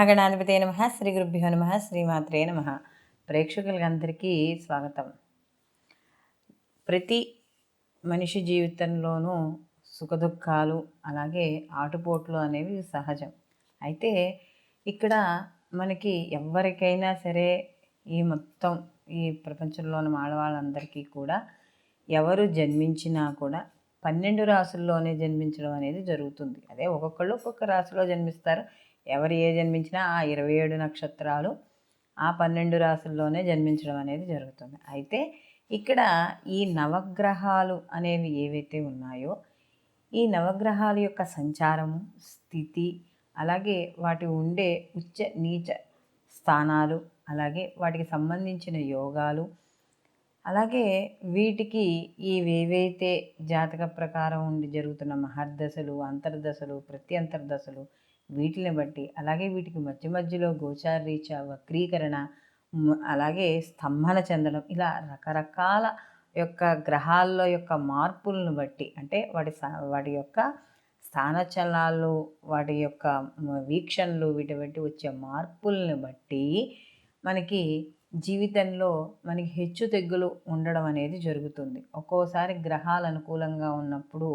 మహాగణాధిపతే నమః. శ్రీ గురుభ్యో నమః. శ్రీమాత్రే నమః. ప్రేక్షకులందరికీ స్వాగతం. ప్రతి మనిషి జీవితంలోనూ సుఖదుఖాలు అలాగే ఆటుపోట్లు అనేవి సహజం. అయితే ఇక్కడ మనకి ఎవరికైనా సరే ఈ ప్రపంచంలోని ఆడవాళ్ళందరికీ కూడా ఎవరు జన్మించినా కూడా 12 రాసుల్లోనే జన్మించడం అనేది జరుగుతుంది. అదే ఒక్కొక్కళ్ళు ఒక్కొక్క రాశిలో జన్మిస్తారు. ఎవరు జన్మించినా ఆ 27 నక్షత్రాలు ఆ 12 రాసుల్లోనే జన్మించడం అనేది జరుగుతుంది. అయితే ఇక్కడ ఈ నవగ్రహాలు అనేవి ఏవైతే ఉన్నాయో ఈ నవగ్రహాల యొక్క సంచారము, స్థితి, అలాగే వాటి ఉండే ఉచ్చ నీచ స్థానాలు, అలాగే వాటికి సంబంధించిన యోగాలు, అలాగే వీటికి ఏవైతే జాతక ప్రకారం ఉండి జరుగుతున్న మహర్దశలు, అంతర్దశలు, ప్రత్యంతర్దశలు, వీటిని బట్టి, అలాగే వీటికి మధ్య మధ్యలో గోచారీచ, వక్రీకరణ, అలాగే స్తంభన చెందడం, ఇలా రకరకాల యొక్క గ్రహాల్లో యొక్క మార్పులను బట్టి, అంటే వాటి యొక్క స్థానచలనాలు, వాటి యొక్క వీక్షణలు, వీటి బట్టి వచ్చే మార్పులను బట్టి మనకి జీవితంలో మనకి హెచ్చు తెగ్గులు ఉండడం అనేది జరుగుతుంది. ఒక్కోసారి గ్రహాలు అనుకూలంగా ఉన్నప్పుడు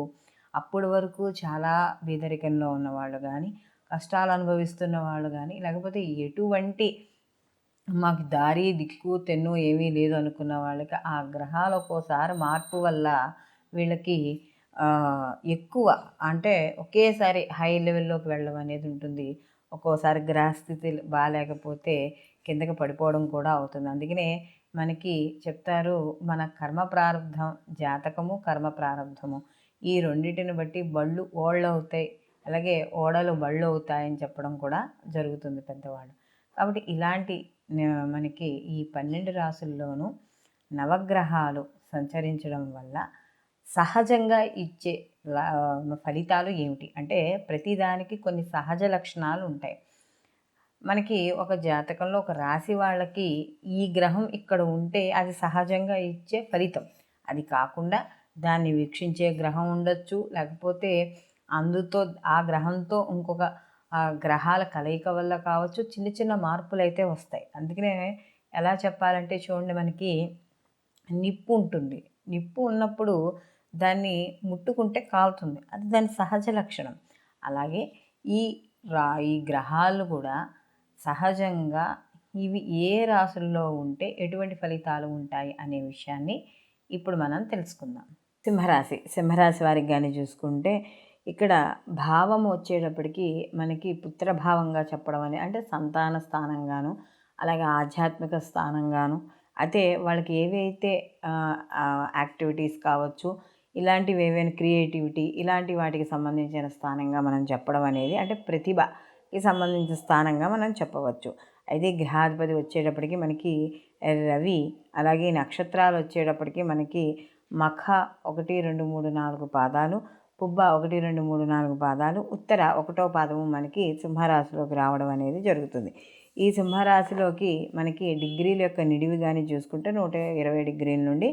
అప్పటి వరకు చాలా బీదరికంలో ఉన్నవాళ్ళు కానీ, కష్టాలు అనుభవిస్తున్న వాళ్ళు కానీ, లేకపోతే ఎటువంటి మాకు దారి దిక్కు తెన్ను ఏమీ లేదు అనుకున్న వాళ్ళకి ఆ గ్రహాలు ఒక్కోసారి మార్పు వల్ల వీళ్ళకి ఎక్కువ, అంటే ఒకేసారి హై లెవెల్లోకి వెళ్ళడం అనేది ఉంటుంది. ఒక్కోసారి గ్రహస్థితి బాగాలేకపోతే కిందకి పడిపోవడం కూడా అవుతుంది. అందుకనే మనకి చెప్తారు, మన కర్మ ప్రారంధం, జాతకము కర్మ ప్రారంధము, ఈ రెండింటిని బట్టి బళ్ళు ఓళ్ళు అవుతాయి, అలాగే ఓడలు బళ్ళు అవుతాయని చెప్పడం కూడా జరుగుతుంది పెద్దవాళ్ళు. కాబట్టి ఇలాంటి మనకి ఈ 12 రాసుల్లోనూ నవగ్రహాలు సంచరించడం వల్ల సహజంగా ఇచ్చే ఫలితాలు ఏమిటి అంటే, ప్రతిదానికి కొన్ని సహజ లక్షణాలు ఉంటాయి. మనకి ఒక జాతకంలో ఒక రాశి వాళ్ళకి ఈ గ్రహం ఇక్కడ ఉంటే అది సహజంగా ఇచ్చే ఫలితం. అది కాకుండా దాన్ని వీక్షించే గ్రహం ఉండొచ్చు, లేకపోతే ఆ గ్రహంతో ఇంకొక గ్రహాల కలయిక వల్ల కావచ్చు, చిన్న చిన్న మార్పులు అయితే వస్తాయి. అందుకనే ఎలా చెప్పాలంటే చూడండి, మనకి నిప్పు ఉంటుంది. నిప్పు ఉన్నప్పుడు దాన్ని ముట్టుకుంటే కాలుతుంది, అది దాని సహజ లక్షణం. అలాగే ఈ గ్రహాలు కూడా సహజంగా ఇవి ఏ రాశుల్లో ఉంటే ఎటువంటి ఫలితాలు ఉంటాయి అనే విషయాన్ని ఇప్పుడు మనం తెలుసుకుందాం. సింహరాశి వారికి కానీ చూసుకుంటే ఇక్కడ భావం వచ్చేటప్పటికి మనకి పుత్రభావంగా చెప్పడం అని, అంటే సంతాన స్థానంగాను, అలాగే ఆధ్యాత్మిక స్థానంగాను, అయితే వాళ్ళకి ఏవైతే యాక్టివిటీస్ కావచ్చు, ఇలాంటివి ఏవైనా క్రియేటివిటీ, ఇలాంటి వాటికి సంబంధించిన స్థానంగా మనం చెప్పడం అనేది, అంటే ప్రతిభకి సంబంధించిన స్థానంగా మనం చెప్పవచ్చు. అయితే గ్రహాధిపతి వచ్చేటప్పటికి మనకి రవి, అలాగే నక్షత్రాలు వచ్చేటప్పటికి మనకి మఖ 1, 2, 3, 4 పాదాలు, పుబ్బ 1, 2, 3, 4 పాదాలు, ఉత్తర 1వ పాదము మనకి సింహరాశిలోకి రావడం అనేది జరుగుతుంది. ఈ సింహరాశిలోకి మనకి డిగ్రీల యొక్క నిడివి కానీ చూసుకుంటే 120 డిగ్రీల నుండి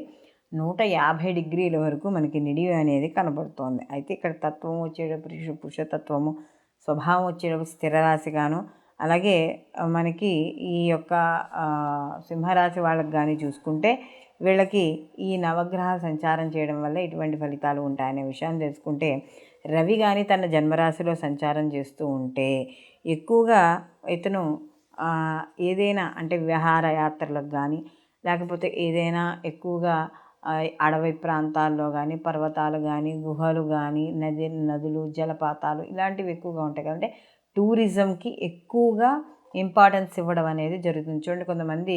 150 డిగ్రీల వరకు మనకి నిడివి అనేది కనబడుతోంది. అయితే ఇక్కడ తత్వం వచ్చేటప్పుడు పురుషతత్వము, స్వభావం వచ్చేటప్పుడు స్థిర రాశిగాను, అలాగే మనకి ఈ యొక్క సింహరాశి వాళ్ళకి కానీ చూసుకుంటే వీళ్ళకి ఈ నవగ్రహాలు సంచారం చేయడం వల్ల ఎటువంటి ఫలితాలు ఉంటాయనే విషయాన్ని తెలుసుకుంటే, రవి కానీ తన జన్మరాశిలో సంచారం చేస్తూ ఉంటే ఎక్కువగా ఇతను ఏదైనా అంటే విహారయాత్రలకు కానీ, లేకపోతే ఏదైనా ఎక్కువగా అడవి ప్రాంతాల్లో కానీ, పర్వతాలు కానీ, గుహలు కానీ, నదులు, జలపాతాలు ఇలాంటివి ఎక్కువగా ఉంటాయి కదంటే టూరిజంకి ఎక్కువగా ఇంపార్టెన్స్ ఇవ్వడం అనేది జరుగుతుంది. చూడండి, కొంతమంది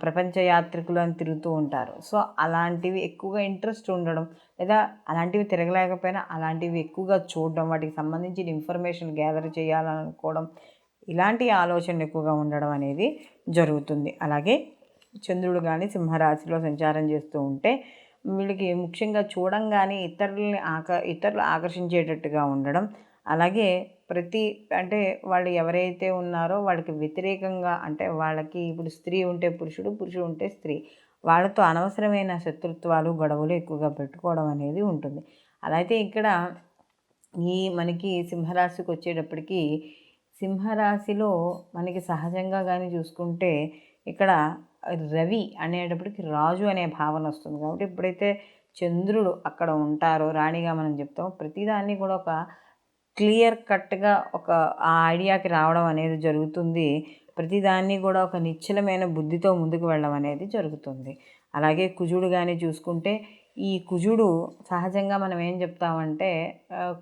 ప్రపంచ యాత్రికులు అని తిరుగుతూ ఉంటారు. సో అలాంటివి ఎక్కువగా ఇంట్రెస్ట్ ఉండడం, లేదా అలాంటివి తిరగలేకపోయినా అలాంటివి ఎక్కువగా చూడడం, వాటికి సంబంధించిన ఇన్ఫర్మేషన్ గ్యాదర్ చేయాలనుకోవడం, ఇలాంటి ఆలోచనలు ఎక్కువగా ఉండడం అనేది జరుగుతుంది. అలాగే చంద్రుడు కానీ సింహరాశిలో సంచారం చేస్తూ ఉంటే వీళ్ళకి ముఖ్యంగా చూడంగానే ఇతరులు ఆకర్షించేటట్టుగా ఉండడం, అలాగే అంటే వాళ్ళు ఎవరైతే ఉన్నారో వాళ్ళకి వ్యతిరేకంగా, అంటే వాళ్ళకి ఇప్పుడు స్త్రీ ఉంటే పురుషుడు ఉంటే స్త్రీ, వాళ్ళతో అనవసరమైన శత్రుత్వాలు, గొడవలు ఎక్కువగా పెట్టుకోవడం అనేది ఉంటుంది. అలా అయితే ఇక్కడ మనకి సింహరాశికి వచ్చేటప్పటికి సింహరాశిలో మనకి సహజంగా కానీ చూసుకుంటే ఇక్కడ రవి అనేటప్పటికి రాజు అనే భావన వస్తుంది. కాబట్టి ఎప్పుడైతే చంద్రుడు అక్కడ ఉంటారో రాణిగా మనం చెప్తాం, ప్రతిదాన్ని కూడా ఒక క్లియర్ కట్గా ఒక ఆ ఐడియాకి రావడం అనేది జరుగుతుంది. ప్రతిదాన్ని కూడా ఒక నిశ్చలమైన బుద్ధితో ముందుకు వెళ్ళడం అనేది జరుగుతుంది. అలాగే కుజుడు కానీ చూసుకుంటే, ఈ కుజుడు సహజంగా మనం ఏం చెప్తామంటే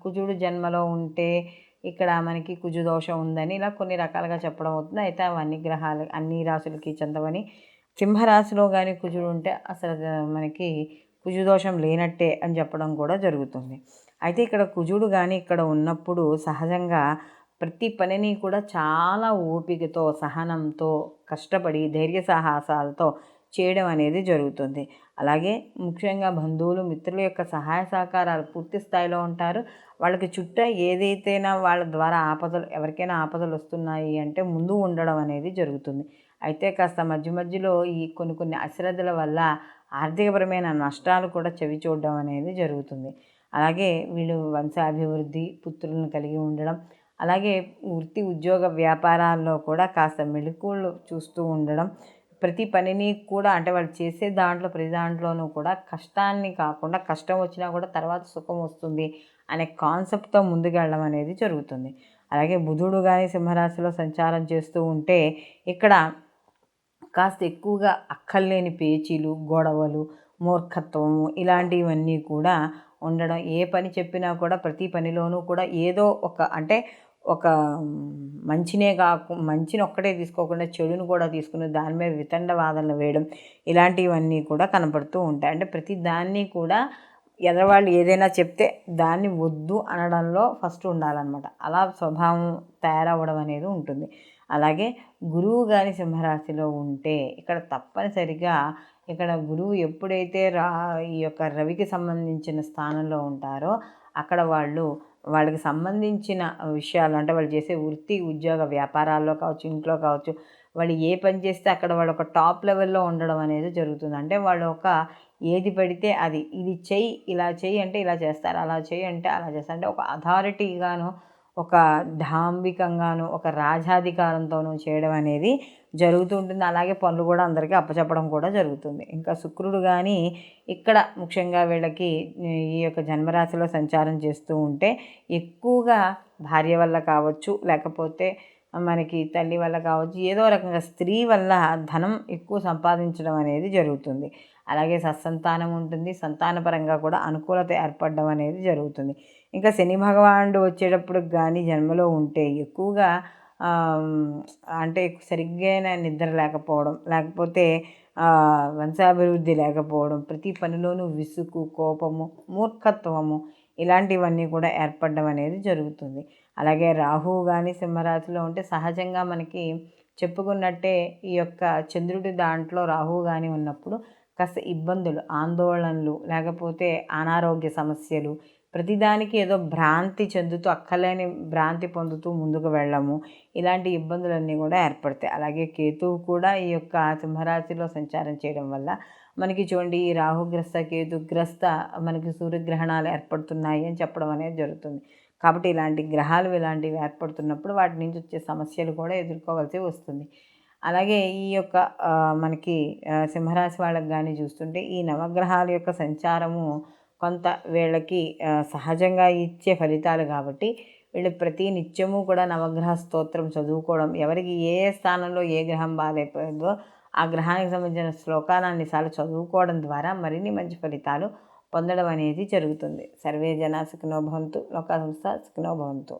కుజుడు జన్మలో ఉంటే ఇక్కడ మనకి కుజు దోషం ఉందని ఇలా కొన్ని రకాలుగా చెప్పడం అవుతుంది. అయితే అవన్నీ గ్రహాలు అన్ని రాశులకి చెందవని, సింహరాశిలో కానీ కుజుడు ఉంటే అసలు మనకి కుజు దోషం లేనట్టే అని చెప్పడం కూడా జరుగుతుంది. అయితే ఇక్కడ కుజుడు కానీ ఇక్కడ ఉన్నప్పుడు సహజంగా ప్రతి పనిని కూడా చాలా ఓపికతో, సహనంతో, కష్టపడి ధైర్య సాహసాలతో చేయడం అనేది జరుగుతుంది. అలాగే ముఖ్యంగా బంధువులు, మిత్రుల యొక్క సహాయ సహకారాలు పూర్తి స్థాయిలో ఉంటారు. వాళ్ళకి చుట్టూ ఏదైతేనా వాళ్ళ ద్వారా ఆపదలు, ఎవరికైనా ఆపదలు వస్తున్నాయి అంటే ముందు ఉండడం అనేది జరుగుతుంది. అయితే కాస్త మధ్య మధ్యలో ఈ కొన్ని అశ్రద్ధల వల్ల ఆర్థికపరమైన నష్టాలు కూడా చవి చూడడం అనేది జరుగుతుంది. అలాగే వీళ్ళు వంశాభివృద్ధి, పుత్రులను కలిగి ఉండడం, అలాగే వృత్తి ఉద్యోగ వ్యాపారాల్లో కూడా కాస్త మెళకువలు చూస్తూ ఉండడం, ప్రతి పనిని కూడా అంటే వాళ్ళు చేసే దాంట్లో ప్రతి దాంట్లోనూ కూడా కష్టాన్ని కాకుండా కష్టం వచ్చినా కూడా తర్వాత సుఖం వస్తుంది అనే కాన్సెప్ట్తో ముందుకు వెళ్ళడం అనేది జరుగుతుంది. అలాగే బుధుడు కానీ సింహరాశిలో సంచారం చేస్తూ ఉంటే ఇక్కడ కాస్త ఎక్కువగా అక్కర్లేని పేచీలు, గొడవలు, మూర్ఖత్వము ఇలాంటివన్నీ కూడా ఉండడం. ఏ పని చెప్పినా కూడా ప్రతి పనిలోనూ కూడా ఏదో ఒక అంటే ఒక మంచిని ఒక్కటే తీసుకోకుండా చెడును కూడా తీసుకుని దాని మీద వితండవాదనలు వేయడం, ఇలాంటివన్నీ కూడా కనపడుతూ ఉంటాయి. అంటే ప్రతి దాన్ని కూడా ఎదరవాళ్ళు ఏదైనా చెప్తే దాన్ని వద్దు అనడంలో ఫస్ట్ ఉండాలన్నమాట. అలా స్వభావం తయారవ్వడం అనేది ఉంటుంది. అలాగే గురువు కానీ సింహరాశిలో ఉంటే ఇక్కడ తప్పనిసరిగా ఇక్కడ గురువు ఎప్పుడైతే ఈ యొక్క రవికి సంబంధించిన స్థానంలో ఉంటారో అక్కడ వాళ్ళకి సంబంధించిన విషయాలు అంటే వాళ్ళు చేసే వృత్తి ఉద్యోగ వ్యాపారాల్లో కావచ్చు, ఇంట్లో కావచ్చు, వాళ్ళు ఏ పని చేస్తే అక్కడ వాళ్ళు ఒక టాప్ లెవెల్లో ఉండడం అనేది జరుగుతుంది. అంటే వాళ్ళు ఒక ఏది పడితే అది, ఇది చెయ్యి, ఇలా చెయ్యి అంటే ఇలా చేస్తారు, అలా చెయ్యి అంటే అలా చేస్తారు. అంటే ఒక అథారిటీగాను, ఒక డాంబికంగాను, ఒక రాజాధికారంతోనూ చేయడం అనేది జరుగుతూ ఉంటుంది. అలాగే పనులు కూడా అందరికీ అప్పచెప్పడం కూడా జరుగుతుంది. ఇంకా శుక్రుడు కానీ ఇక్కడ ముఖ్యంగా వీళ్ళకి ఈ యొక్క జన్మరాశిలో సంచారం చేస్తూ ఉంటే ఎక్కువగా భార్య వల్ల కావచ్చు, లేకపోతే మనకి తల్లి వల్ల కావచ్చు, ఏదో రకంగా స్త్రీ వల్ల ధనం ఎక్కువ సంపాదించడం అనేది జరుగుతుంది. అలాగే సత్సంతానం ఉంటుంది. సంతానపరంగా కూడా అనుకూలత ఏర్పడడం అనేది జరుగుతుంది. ఇంకా శని భగవానుడు వచ్చేటప్పుడు కానీ జన్మలో ఉంటే ఎక్కువగా అంటే సరిగ్గా నిద్ర లేకపోవడం, లేకపోతే వంశాభివృద్ధి లేకపోవడం, ప్రతి పనిలోనూ విసుగు, కోపము, మూర్ఖత్వము ఇలాంటివన్నీ కూడా ఏర్పడడం అనేది జరుగుతుంది. అలాగే రాహువు కానీ సింహరాశిలో ఉంటే సహజంగా మనకి చెప్పుకున్నట్టే ఈ యొక్క చంద్రుడి దాంట్లో రాహువు కానీ ఉన్నప్పుడు కాస్త ఇబ్బందులు, ఆందోళనలు, లేకపోతే అనారోగ్య సమస్యలు, ప్రతిదానికి ఏదో భ్రాంతి చెందుతూ అక్కలేని భ్రాంతి పొందుతూ ముందుకు వెళ్ళము, ఇలాంటి ఇబ్బందులన్నీ కూడా ఏర్పడతాయి. అలాగే కేతువు కూడా ఈ యొక్క సింహరాశిలో సంచారం చేయడం వల్ల మనకి చూడండి ఈ రాహుగ్రస్త కేతుగ్రస్త మనకి సూర్యగ్రహణాలు ఏర్పడుతున్నాయి అని చెప్పడం అనేది జరుగుతుంది. కాబట్టి ఇలాంటివి ఏర్పడుతున్నప్పుడు వాటి నుంచి వచ్చే సమస్యలు కూడా ఎదుర్కోవాల్సి వస్తుంది. అలాగే ఈ యొక్క మనకి సింహరాశి వాళ్ళకి కానీ చూస్తుంటే ఈ నవగ్రహాల యొక్క సంచారము కొంత వీళ్ళకి సహజంగా ఇచ్చే ఫలితాలు కాబట్టి వీళ్ళు ప్రతి నిత్యము కూడా నవగ్రహ స్తోత్రం చదువుకోవడం, ఎవరికి ఏ స్థానంలో ఏ గ్రహం బాగాలేకపోయిందో ఆ గ్రహానికి సంబంధించిన శ్లోకాలు అన్నిసార్లు చదువుకోవడం ద్వారా మరిన్ని మంచి ఫలితాలు పొందడం అనేది జరుగుతుంది. సర్వే జనా సుఖినో భవంతు, లోకా సమస్తా సుఖినో భవంతు.